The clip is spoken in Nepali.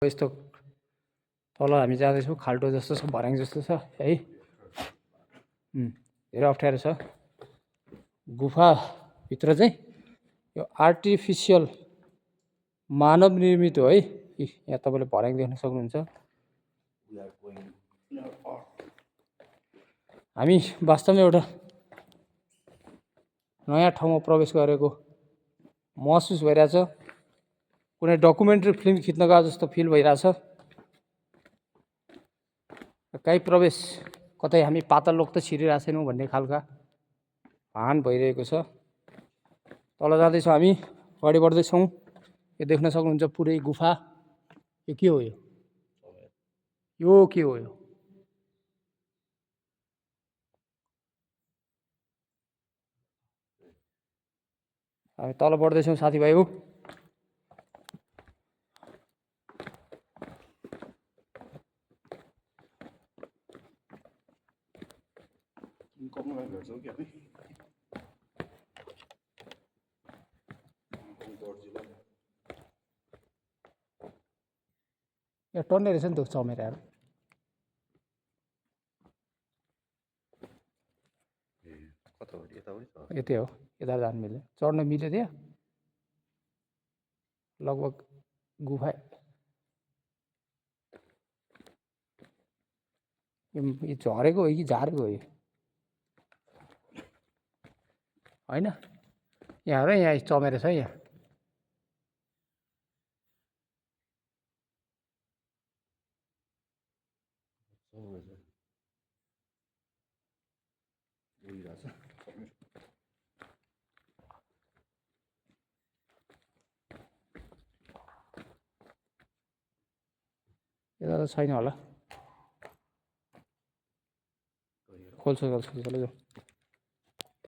यस्तो तल हामी जाँदैछौँ खाल्टो जस्तो छ भर्याङ जस्तो छ है धेरै अप्ठ्यारो छ गुफाभित्र चाहिँ यो आर्टिफिसियल मानव निर्मित हो है यहाँ तपाईँले भर्याङ देख्न सक्नुहुन्छ हामी वास्तवमा एउटा नयाँ ठाउँमा प्रवेश गरेको महसुस भइरहेछ कुनै डकुमेन्ट्री फिल्म खिच्न गए जस्तो फिल भइरहेछ काहीँ प्रवेश कतै हामी पातल लोक त छिरिरहेको छैनौँ भन्ने खालका भान भइरहेको छ तल जाँदैछौँ हामी अगाडि बढ्दैछौँ यो देख्न सक्नुहुन्छ पुरै गुफा यो के हो यो के हो यो हामी तल बढ्दैछौँ साथीभाइ हो यहाँ टन्ने रहेछ नि त चमेराहरू यतै हो यता जानु मिल्यो चढ्न मिल्यो त्यहाँ लगभग गुफा यो झरेको हो कि झारेको हो होइन यहाँ र यहाँ चमेरा छ यहाँ यता त छैन होला खोल्छ चलो जाउँ